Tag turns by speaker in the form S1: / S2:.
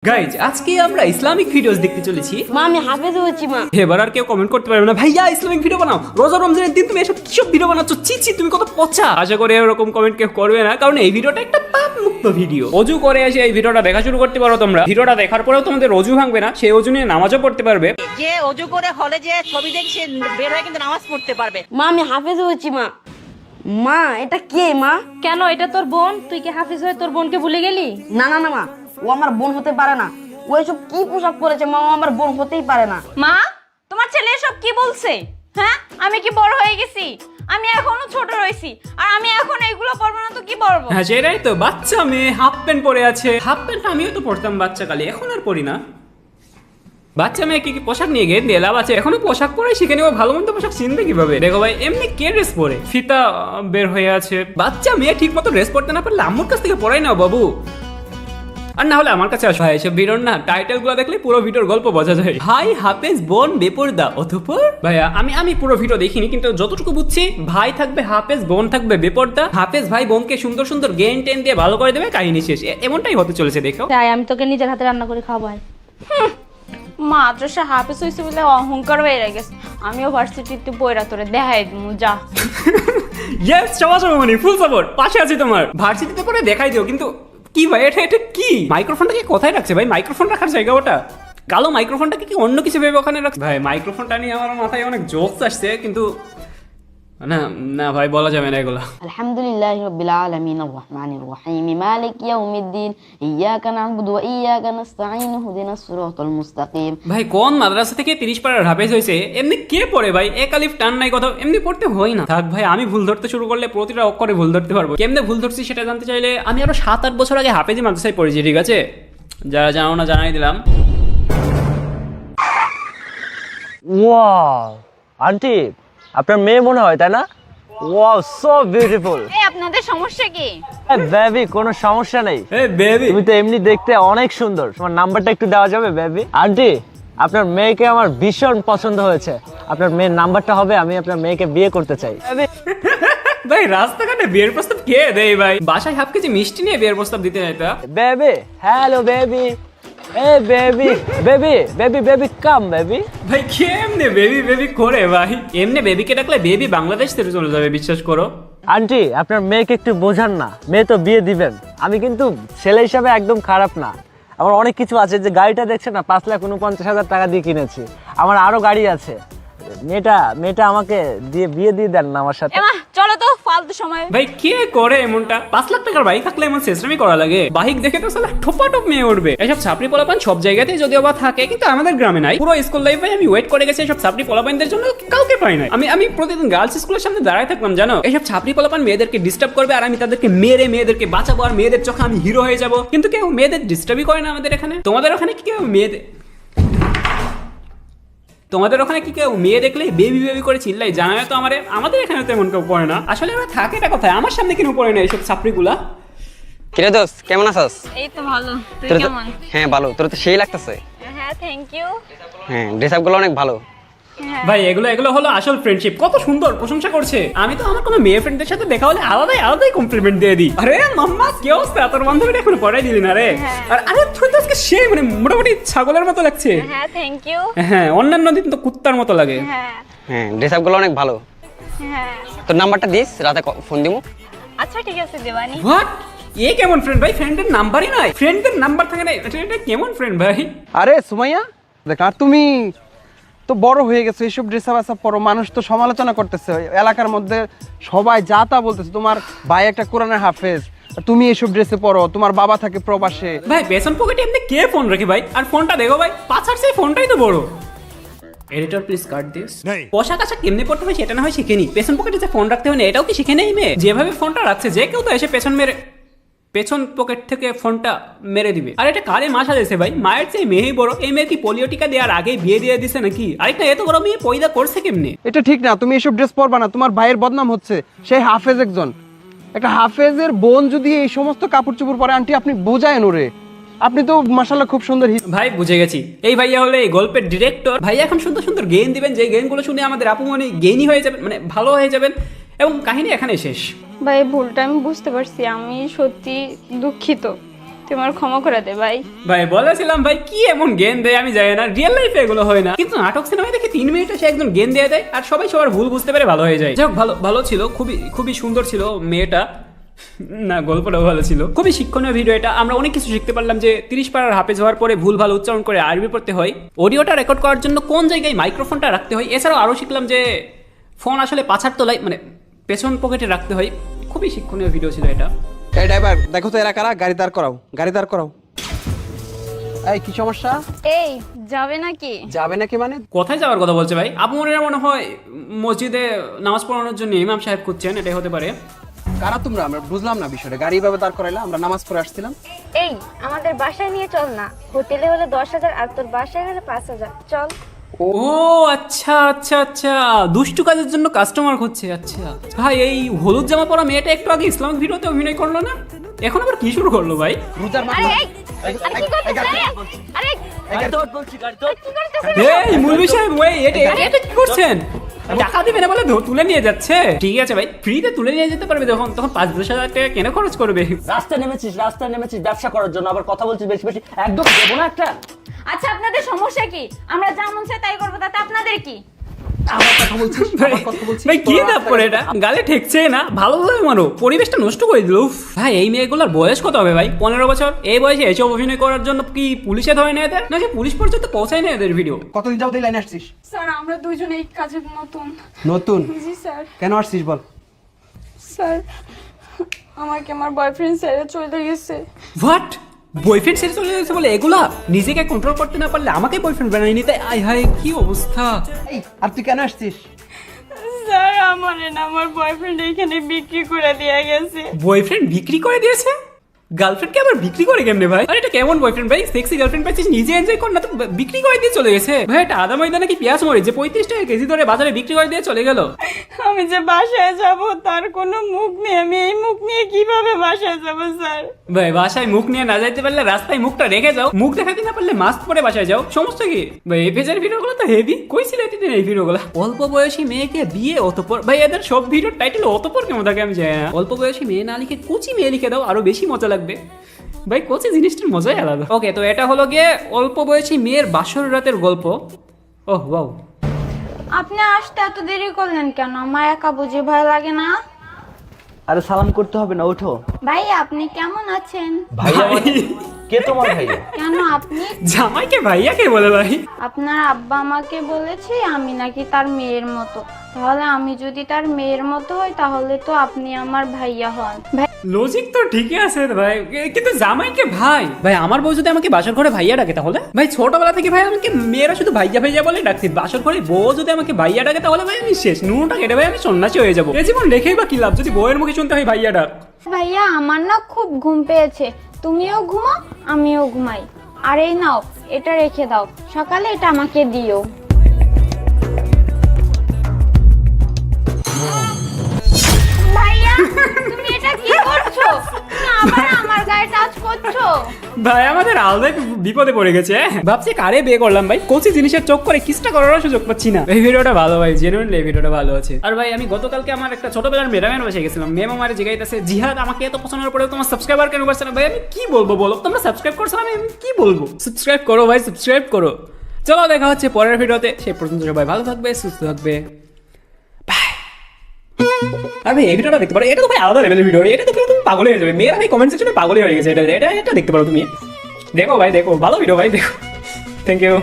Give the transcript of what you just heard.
S1: Guys আজকে আমরা Islamic videos দেখতে চলেছি।
S2: মা আমি হাফেজ হয়েছি মা।
S1: এবার আর কেউ কমেন্ট করতে পারবে না ভাইয়া ইসলামিক ভিডিও বানাও, রোজা রমজানের দিন তুমি এসব কিসব ভিডিও বানাচ্ছ, ছি ছি তুমি কত পচা। আশা করি এরকম কমেন্ট কেউ করবে না, কারণ এই ভিডিওটা একটা পাপ মুক্ত ভিডিও। অজু করে এসে এই ভিডিওটা দেখা শুরু করতে পারো তোমরা। ভিডিওটা দেখার পরেও তোমাদের অজু ভাঙবে না, সেই অজু নিয়ে নামাজও পড়তে পারবে।
S3: যে অজু করে হলে যে ছবি দেখছে বের হয়ে কিন্তু নামাজ পড়তে পারবে।
S2: মা আমি হাফেজ হয়েছি মা। মা এটা কে মা?
S4: কেন? এটা তোর বোন, তুই কি হাফিজ হয়ে তোর বোনকে ভুলে গেলি?
S2: না না না মা, ও আমার বোন হতে পারে না। ও এসব কি পোশাক পরেছে মা, ও আমার বোন হতেই পারে না।
S4: মা, তোমার ছেলে সব কি বলছে? হ্যাঁ, আমি কি বড় হয়ে গেছি? আমি এখনো ছোট রয়েছি, আর আমি এখন এইগুলো পরবো না তো কি পরবো?
S1: হ্যাঁ সেটাই তো, বাচ্চা মেয়ে হাফ প্যান্ট পরে আছে। হাফ প্যান্ট আমিও তো পরতাম বাচ্চাকালে, এখন আর পরি না। বাচ্চা মেয়ে কি পোশাক নিয়ে গিয়ে দিয়ে লাভ আছে? এখনো পোশাক পরে শিখে নিব, ভালো মন্দ পোশাক চিনবে কিভাবে? দেখো ভাই এমনি কে ড্রেস পরে, ফিতা বের হয়ে আছে। বাচ্চা মেয়ে ঠিক মতো ড্রেস পরতে না পারলে আম্মুর কাছ থেকে পড়াই নাও বাবু, আর না হলে আমার কাছে আসো। ভাই এসব ভিডিওর না টাইটেল গুলো দেখলে পুরো ভিডিওর গল্প বোঝা যায়। ভাই হাফেজ বোন বেপরদা অতঃপর। ভাইয়া আমি পুরো ভিডিও দেখিনি, কিন্তু যতটুকু বুঝছি ভাই থাকবে হাফেজ, বোন থাকবে বেপরদা। হাফেজ ভাই বোনকে সুন্দর সুন্দর গেন টেন দিয়ে ভালো করে দেবে, কাহিনী শেষ। এমনটাই হতে চলেছে দেখো।
S4: তাই আমি তোকে নিজের হাতে রান্না করে খাওয়াই। মাদ্রাসা হাফেজ হয়েছে বলে অহংকার হয়ে গেছে। আমিও ভার্সিটিতে বইরা তোরে দেখাই দিমু, যা।
S1: ইয়েস সমাজ মানে ফুল সাপোর্ট, পাশে আছি তোমার। ভার্সিটিতে পরে দেখাই দিও, কিন্তু কি ভাই এটা কি? মাইক্রোফোনটাকে কোথায় রাখছে ভাই? মাইক্রোফোন রাখার জায়গা ওটা? কালো মাইক্রোফোনটাকে কি অন্য কিছু ভেবে ওখানে রাখছে? ভাই মাইক্রোফোনটা নিয়ে আমার মাথায় অনেক জোকস আসছে, কিন্তু না না ভাই বলা যাবে না এগুলা।
S2: আলহামদুলিল্লাহি রাব্বিল আলামিন আর রহমানির রহিম মালিক ইয়াউমিদ্দিন ইয়্যাকা না'বুদু ওয়া ইয়্যাকা নাস্তাঈন ইহদিনাস সিরাতাল মুস্তাকিম।
S1: ভাই কোন মাদ্রাসা থেকে 30 পারার হাফেজ হয়েছে? এমনি কে পড়ে ভাই? এক আলিফ টান নাই কথা, এমনি পড়তে হয় না। থাক ভাই, আমি ভুল ধরতে শুরু করলে প্রতিটা অক্ষরে ভুল ধরতে পারবো। কেমনে ভুল ধরছি সেটা জানতে চাইলে আমি আরো 7-8 বছর আগে হাফেজি মাদ্রাসায় পড়েছি, ঠিক আছে? যারা জানো না জানাই দিলাম।
S5: ওয়াও আন্টি, আপনার মেয়ে মনে হয় তাই না? Wow so beautiful.
S4: এই আপনাদের সমস্যা কি?
S5: বেবি কোনো সমস্যা নেই,
S1: এ বেবি
S5: তুমি তো এমনি দেখতে অনেক সুন্দর। তোমার নাম্বারটা একটু দেওয়া যাবে বেবি? আন্টি আপনার মেয়েকে আমার ভীষণ পছন্দ হয়েছে, আপনার মেয়ের নাম্বারটা হবে, আমি আপনার মেয়েকে বিয়ে করতে চাই।
S1: ভাই রাস্তাঘাটে বিয়ের প্রস্তাব কে দেয় ভাই? বাসায় হাফ কেজি মিষ্টি নিয়ে বিয়ের প্রস্তাব দিতে নাই তা?
S5: বেবি হ্যালো বেবি, এ baby baby baby baby come baby.
S1: ভাই কেমনে বেবি বেবি করে ভাই? এমনি বেবিকে ডাকলে বেবি বাংলাদেশ থেকে চলে যাবে, বিশ্বাস করো।
S5: আন্টি আপনার মেয়েকে একটু বোঝান না, মেয়ে তো বিয়ে দিবেন। আমি কিন্তু ছেলে হিসাবে একদম খারাপ না, আমার অনেক কিছু আছে। যে গাড়িটা দেখছেন না, 5,49,000 টাকা দিয়ে কিনেছি। আমার আরো গাড়ি আছে। মেয়েটা আমাকে দিয়ে বিয়ে দিয়ে দেন না আমার সাথে।
S4: এমা চলো তো, ফালতু সময়।
S1: ভাই কে করে এমনটা? 5 লাখ টাকার বাইক থাকলে এমন চেষ্টামি করা লাগে? বাইক দেখে তো সালা ঠোপাটপ মেয়ে উঠবে। এসব ছাপড়ি পোলাপান সব জায়গাতেই যদিও বা থাকে, কিন্তু আমাদের গ্রামে নাই। পুরো স্কুল লাইফে আমি ওয়েট করে গেছি এসব ছাপড়ি পোলাপানদের জন্য, কাউকে পাই নাই। আমি প্রতিদিন গার্লস স্কুলের সামনে দাঁড়ায় থাকলাম জানো। এসব ছাপড়ি পোলাপান মেয়েদেরকে ডিস্টার্ব করবে, আর আমি তাদেরকে মেরে মেয়েদেরকে বাঁচাবো, আর মেয়েদের চোখে আমি হিরো হয়ে যাব। কিন্তু কেউ মেয়েদের ডিস্টার্বই করে না আমাদের এখানে। তোমাদের ওখানে কি কেউ মেয়ে দেখলে বেবি বেবি করে চিল্লাই? জানায় তো আমাদের এখানে তো এমন কেউ পড়ে না। আসলে আমরা থাকে এটা কোথায়? আমার সামনে কেন পড়ে না এইসব ছাপড়িগুলা?
S6: কিরে দোস্ত, কেমন আছিস?
S4: এই তো ভালো, তুই
S6: তোর তো-
S4: কেমন?
S6: হ্যাঁ ভালো, তোর তো সেই লাগতেছে।
S4: হ্যাঁ থ্যাংক ইউ।
S6: হ্যাঁ ড্রেস আপগুলো অনেক ভালো।
S1: ভাই এগুলো হলো আসল ফ্রেন্ডশিপ। কত সুন্দর প্রশংসা করছে। আমি তো আমার কোনো মেয়ে ফ্রেন্ডদের সাথে দেখা হলে আলাদাই কমপ্লিমেন্ট দিয়ে দিই। আরে মাম্মা কি অবস্থা, তোর বান্ধবীটা এখন পড়াই দিলি না রে? আর আরে তুই তো আজকে সেই মানে মোটামুটি ছাগলের মতো লাগছে।
S4: হ্যাঁ থ্যাংক ইউ।
S1: হ্যাঁ অন্যান্য দিন তো কুত্তার মতো লাগে।
S4: হ্যাঁ
S6: হ্যাঁ ড্রেস আপগুলো অনেক ভালো।
S4: হ্যাঁ
S6: তোর নাম্বারটা দিস, রাতে ফোন দিমু।
S4: আচ্ছা ঠিক আছে দেবানি।
S1: হোয়াট? এ কেমন ফ্রেন্ড ভাই? ফ্রেন্ডের নাম্বারই নাই। ফ্রেন্ডের নাম্বার থাকে না, এটা কেমন ফ্রেন্ড ভাই?
S7: আরে সুমাইয়া দেখ, আর তুমি তো বড় হয়ে গেছো, এইসব ড্রেস আপ পরো, মানুষ তো সমালোচনা করতেছে এলাকার মধ্যে, সবাই যা তা বলতেছে। তোমার ভাই একটা কোরআনের হাফেজ, তুমি এইসব ড্রেসে পরো, তোমার বাবা থাকে প্রবাসে।
S1: ভাই পেছন পকেটে এমনি কে ফোন রাখে ভাই? আর ফোনটা দেখো ভাই, পাছার সেই ফোনটাই তো বড়। Editor please cut this. পোশাক আশাক কেমনে পড়তে হয় সেটা না হয় শিখে নি, পেছন পকেটে যে ফোন রাখতে হয় না এটাও কি শিখে নেই মেয়ে? যেভাবে ফোনটা রাখছে যে কেউ তো এসে পেছন পকেট থেকে ফোনটা মেরে দিবে। আর এটা কারে মা সাজেছে ভাই? মায়ের চেয়ে মেয়েই বড়। এই মেয়ে কি পোলিও টিকা দেওয়ার আগেই বিয়ে দিয়ে দিছে নাকি? আরেকটা এত বড় মেয়ে পয়দা করছে কেমনে?
S7: এটা ঠিক না, তুমি এইসব ড্রেস পরবা না, তোমার ভাইয়ের বদনাম হচ্ছে। সেই হাফেজ একজন, একটা হাফেজের বোন যদি এই সমস্ত কাপড় চোপড় পরে, আন্টি আপনি বোঝায় রে। আপনি তো মাশাআল্লাহ খুব সুন্দর
S1: ভাই বুঝে গেছি, এই ভাইয়া হলে এই গল্পের ডিরেক্টর। ভাইয়া এখন সুন্দর সুন্দর গেম দিবেন, যে গেমগুলো শুনে আমাদের আপুমনি জ্ঞানী হয়ে যাবেন, মানে ভালো হয়ে যাবেন, এবং কাহিনী এখানে শেষ।
S4: ভাই ভুলটা আমি বুঝতে পারছি, আমি সত্যি দুঃখিত। তুই আমার ক্ষমা করে দে ভাই।
S1: ভাই বলেছিলাম ভাই কি এমন জ্ঞান দেয় আমি জানি না, রিয়েল লাইফে এগুলো হয় না, কিন্তু নাটক সিনেমায় দেখে 3 মিনিটে সে একজন জ্ঞান দিয়ে দেয় আর সবাই সবার ভুল বুঝতে পেরে ভালো হয়ে যায়। যাক ভালো ভালো ছিল, খুবই খুবই সুন্দর ছিল মেয়েটা, না গল্পটাও ভালো ছিল, খুবই শিক্ষণীয় ভিডিও এটা। আমরা অনেক কিছু শিখতে পারলাম যে 30 পারার হাফেজ হওয়ার পরে ভুল ভালো উচ্চারণ করে আরবি পড়তে হয়, অডিওটা রেকর্ড করার জন্য কোন জায়গায় মাইক্রোফোনটা রাখতে হয়, এছাড়াও আরও শিখলাম যে ফোন আসলে পাছার তলায় মানে পেছন পকেটে রাখতে হয়। খুবই শিক্ষণীয় ভিডিও ছিল এটা।
S7: এই ড্রাইভার দেখো তো এরা কারা, গাড়ি দাঁড় করাও, গাড়ি দাঁড় করাও। এই কি সমস্যা?
S4: এই যাবে নাকি?
S7: যাবে নাকি মানে?
S1: কোথায় যাওয়ার কথা বলছে ভাই? আপু মনে হয় মসজিদে নামাজ পড়ানোর জন্য ইমাম সাহেব খুঁজছেন, এটাই হতে পারে।
S7: কারা তোমরা? আমরা বুঝলাম না বিষয়টা। গাড়ি এভাবে দাঁড় করাইলা, আমরা নামাজ পড়ে আসছিলাম।
S8: এই আমাদের বাসায় নিয়ে চল না, হোটেলে হলে 10,000 আর তোর বাসায় হলে 5,000। চল।
S1: ও আচ্ছা আচ্ছা আচ্ছা, দুষ্টু কাজের জন্য কাস্টমার খুঁজছে। আচ্ছা ভাই, এই হলুদ জামা পরা মেয়েটা একটু আগে ইসলামিক ভিডিওতে অভিনয় করলো না, এখন আবার কি শুরু করলো ভাই?
S7: রোজার মাস।
S4: আরে আরে কি করতেছ? আরে
S1: এই মুলবি সাহেব, ওই এটা কি করছেন? টাকা দিবে না বলে তুলে নিয়ে যাচ্ছে। ঠিক আছে ভাই, ফ্রিতে তুলে নিয়ে যেতে পারবে যখন, তখন 5-10 হাজার টাকা কেন খরচ করবে?
S5: রাস্তায় নেমেছিস ব্যবসা করার জন্য, আবার কথা বলছিস বেশি বেশি, একদম দেবো না একটা।
S4: আচ্ছা আপনাদের সমস্যা কি? আমরা যা মন চায় তাই করবো, তাতে আপনাদের কি?
S7: আবার কথা বলছিস, আবার কথা বলছিস।
S1: ভাই কি দাপ করে এটা, গালে ঠেকছে না, ভালোভাবে মারো, পরিবেশটা নষ্ট করে দিল। উফ, ভাই এই মেয়েগুলোর বয়স কত হবে ভাই? 15 বছর? এই বয়সে এসব অভিনয় করার জন্য কি পুলিশে ধরে নেয় এদের, নাকি পুলিশ পর্যন্ত পৌঁছায় না এদের ভিডিও?
S7: কতদিন যাবত এই লাইনে আসছিস?
S4: স্যার আমরা দুজনে এই কাজে নতুন।
S7: নতুন?
S4: জি স্যার।
S7: কেন আসছিস বল?
S4: স্যার আমাকে আমার বয়ফ্রেন্ড ছেড়ে চলে গেছে।
S1: হোয়াট? বয়ফ্রেন্ড ছেড়ে চলে গেছে বলে এগুলা? নিজেকে কন্ট্রোল করতে না পারলে আমাকে বয়ফ্রেন্ড বানাই নিতে? আয় হায় কি অবস্থা।
S7: এই আর তুই কেন আসছিস?
S4: স্যার আমার বয়ফ্রেন্ড এখানে বিক্রি করে দিয়ে গেছে।
S1: বয়ফ্রেন্ড বিক্রি করে দিয়েছে? গার্লফ্রেন্ডকে আবার বিক্রি করে কেমনে ভাই? আরে এটা কেমন বয়ফ্রেন্ড ভাই? সেক্সি গার্লফ্রেন্ড পাইছিস, নিজে এনজয় কর না, তো বিক্রি করে দিয়ে চলে গেছে ভাই। এটা আদা ময়দা নাকি পেঁয়াজ মরিচ যে 35 টাকা কেজি ধরে বাজারে বিক্রি করে দিয়ে চলে গেল?
S4: আমি যে বাসায় যাব তার কোনো মুখ নেই, আমি এই মুখ নিয়ে কিভাবে বাসায় যাব স্যার?
S1: ভাই বাসায় মুখ নিয়ে না যাইতে পারলে রাস্তায় মুখটা রেখে যাও, মুখ দেখাতে না পারলে মাস্ক পরে বাসায় যাও, সমস্যা কি ভাই? এই ফেজার ভিডিওগুলো তো হেভি, কইছিল এতদিন এই ভিডিওগুলো। অল্প বয়সী মেয়েকে বিয়ে অতপর, ভাই এদের সব ভিডিওর টাইটেল অতপর কেমন থাকে আমি জানি না। অল্প বয়সী মেয়ে না লিখে কুচি মেয়ে লিখে দাও, আরো বেশি মজা লাগবে ভাই। কোচি জিনিসটার মজাই আলাদা। ওকে, তো এটা হলো গিয়ে অল্প বয়সী মেয়ের বাসর রাতের গল্প। ওহ ওয়াও।
S4: আপনি আসতে এত দেরি করলেন কেন? আমার একা বুঝে ভয় লাগে না?
S5: আরে সালাম করতে হবে না, ওঠো।
S4: ভাই আপনি কেমন আছেন?
S5: ভাইয়া মানে? কে তোমার ভাইয়া?
S4: কেন আপনি?
S1: জামাইকে ভাইয়া কে বলে ভাই?
S4: আপনার আব্বা আমাকে বলেছে আমি নাকি তার মেয়ের মতো, তাহলে আমি যদি তার মেয়ের মতো হই তাহলে তো আপনি আমার ভাইয়া হন।
S1: লজিক তো ঠিকই আছে ভাই, কিন্তু জামাইকে ভাই? ভাই আমার বউ যদি আমাকে বাসর ঘরে ভাইয়া ডাকে তাহলে? ভাই ছোটবেলা থেকে ভাই আমাকে মেয়েরা শুধু ভাইয়া ভাইয়া বলে ডাকছি, বাসর ঘরে বউ যদি আমাকে ভাইয়া ডাকে তাহলে ভাই আমি শেষ, নুনটা কেটে ভাই আমি সন্ন্যাসী হয়ে যাবো। এই জীবন রেখেই বা কি লাভ যদি বউয়ের মুখে শুনতে হয় ভাইয়া ডাক?
S4: ভাইয়া আমার না খুব ঘুম পেয়েছে, তুমিও ঘুমাও আমিও ঘুমাই। আর এই নাও, এটা রেখে দাও, সকালে এটা আমাকে দিও। ভাইয়া তুমি এটা কি করছো? তুমি আবার আমার গায়ে টাচ করছো।
S1: ভাই আমাদের আলাদা বিপদে পড়ে গেছে। ভাবছি কারে বিয়ে করলাম ভাই, কোচি জিনিসের চোখ করে কিসটা করার সুযোগ পাচ্ছি না। এই ভিডিওটা ভালো ভাই, জেনুইনলি এই ভিডিওটা ভালো আছে। আর ভাই আমি গতকালকে আমার একটা ছোটবেলার মেডামের বসে গেছিলাম, মেম আমার জিগাইতেছে জিহাদ আমাকে এত পছন্দের পরেও তোমার সাবস্ক্রাইবার কেন করছে না? ভাই আমি কি বলবো বলো, তোমরা সাবস্ক্রাইব করছো, আমি কি বলবো? সাবস্ক্রাইব করো ভাই, সাবস্ক্রাইব করো। চলো দেখা হচ্ছে পরের ভিডিওতে, সেই পর্যন্ত সবাই ভালো থাকবে, সুস্থ থাকবে। আমি এই ভিডিওটা দেখতে পারো, এটা তো ভাই আলাদা লেভেলের ভিডিও, এটা তো তুমি পাগল হয়ে যাবে। মেয়েরা ভাই কমেন্ট সেকশনে পাগল হয়ে গেছে, এটা দেখতে পারো তুমি। দেখো ভাই দেখো, ভালো ভিডিও ভাই, দেখো। Thank you.